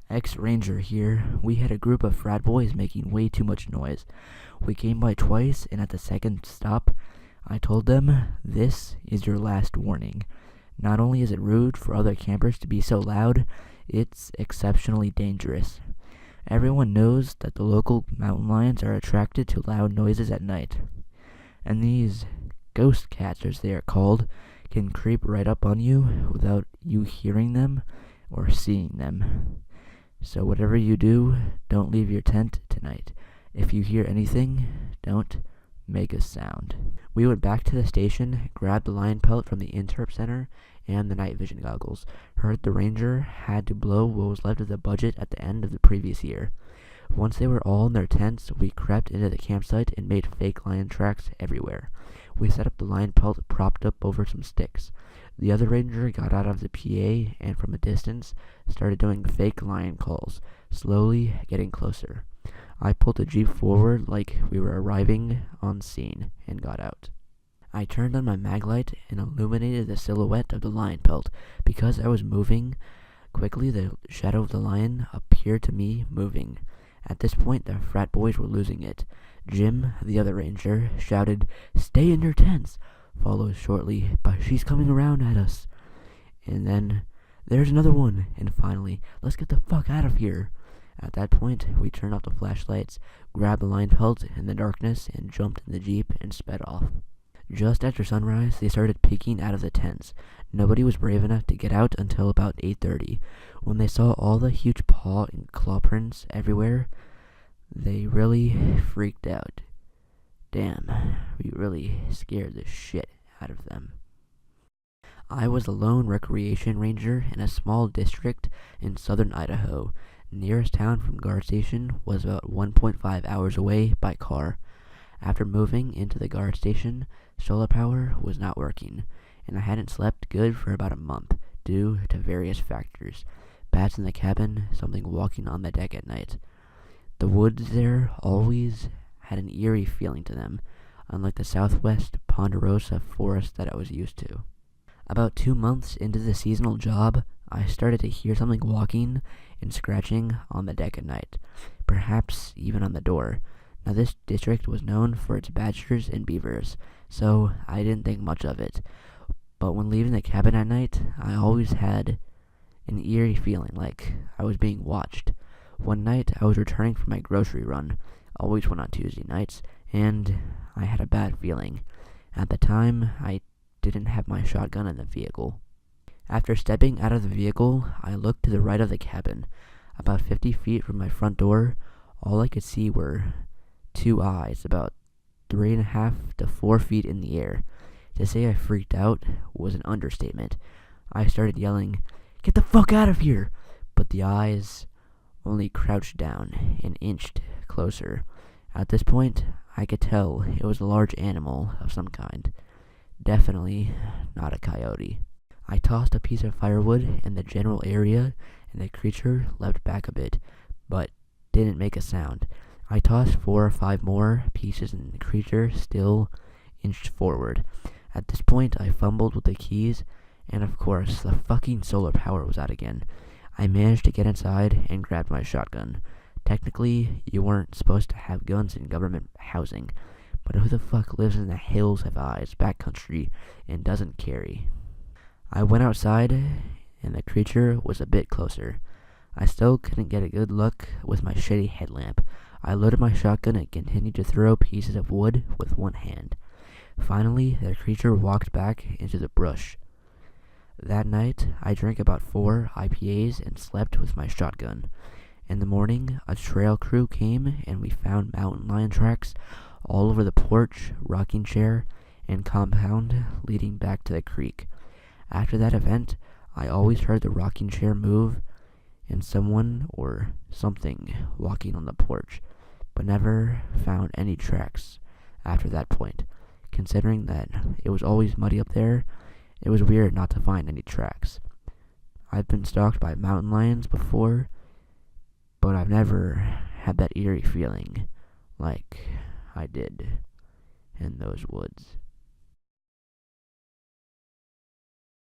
Ex-Ranger here. We had a group of frat boys making way too much noise. We came by twice, and at the second stop, I told them, "This is your last warning. Not only is it rude for other campers to be so loud, it's exceptionally dangerous. Everyone knows that the local mountain lions are attracted to loud noises at night. And these ghost cats, as they are called, can creep right up on you without you hearing them or seeing them. So whatever you do, don't leave your tent tonight. If you hear anything, don't make a sound." We went back to the station, grabbed the lion pelt from the interp center and the night vision goggles. Heard the ranger had to blow what was left of the budget at the end of the previous year. Once they were all in their tents, we crept into the campsite and made fake lion tracks everywhere. We set up the lion pelt propped up over some sticks. The other ranger got out of the PA and from a distance started doing fake lion calls, slowly getting closer. I pulled the Jeep forward like we were arriving on scene and got out. I turned on my mag light and illuminated the silhouette of the lion pelt. Because I was moving quickly, the shadow of the lion appeared to me moving. At this point, the frat boys were losing it. Jim, the other ranger, shouted, "Stay in your tents," followed shortly, "But she's coming around at us." And then, "There's another one," and finally, "Let's get the fuck out of here." At that point, we turned off the flashlights, grabbed the lion pelt in the darkness, and jumped in the Jeep and sped off. Just after sunrise, they started peeking out of the tents. Nobody was brave enough to get out until about 8:30. When they saw all the huge paw and claw prints everywhere, they really freaked out. Damn, we really scared the shit out of them. I was a lone recreation ranger in a small district in southern Idaho. Nearest town from guard station was about 1.5 hours away by car. After moving into the guard station, solar power was not working, and I hadn't slept good for about a month due to various factors. Bats in the cabin, something walking on the deck at night. The woods there always had an eerie feeling to them, unlike the southwest ponderosa forest that I was used to. About 2 months into the seasonal job, I started to hear something walking and scratching on the deck at night, perhaps even on the door. Now this district was known for its badgers and beavers, so I didn't think much of it. But when leaving the cabin at night, I always had an eerie feeling like I was being watched. One night, I was returning from my grocery run, always went on Tuesday nights, and I had a bad feeling. At the time, I didn't have my shotgun in the vehicle. After stepping out of the vehicle, I looked to the right of the cabin. About 50 feet from my front door, all I could see were 2 eyes, about 3.5 to 4 feet in the air. To say I freaked out was an understatement. I started yelling, "Get the fuck out of here!" But the eyes only crouched down and inched closer. At this point, I could tell it was a large animal of some kind. Definitely not a coyote. I tossed a piece of firewood in the general area, and the creature leapt back a bit, but didn't make a sound. I tossed 4 or 5 more pieces, and the creature still inched forward. At this point, I fumbled with the keys, and of course, the fucking solar power was out again. I managed to get inside and grabbed my shotgun. Technically, you weren't supposed to have guns in government housing, but who the fuck lives in the hills of eyes, backcountry, and doesn't carry? I went outside, and the creature was a bit closer. I still couldn't get a good look with my shitty headlamp. I loaded my shotgun and continued to throw pieces of wood with one hand. Finally, the creature walked back into the brush. That night, I drank about 4 IPAs and slept with my shotgun. In the morning, a trail crew came and we found mountain lion tracks all over the porch, rocking chair, and compound leading back to the creek. After that event, I always heard the rocking chair move and someone or something walking on the porch, but never found any tracks after that point. Considering that it was always muddy up there, it was weird not to find any tracks. I've been stalked by mountain lions before, but I've never had that eerie feeling like I did in those woods.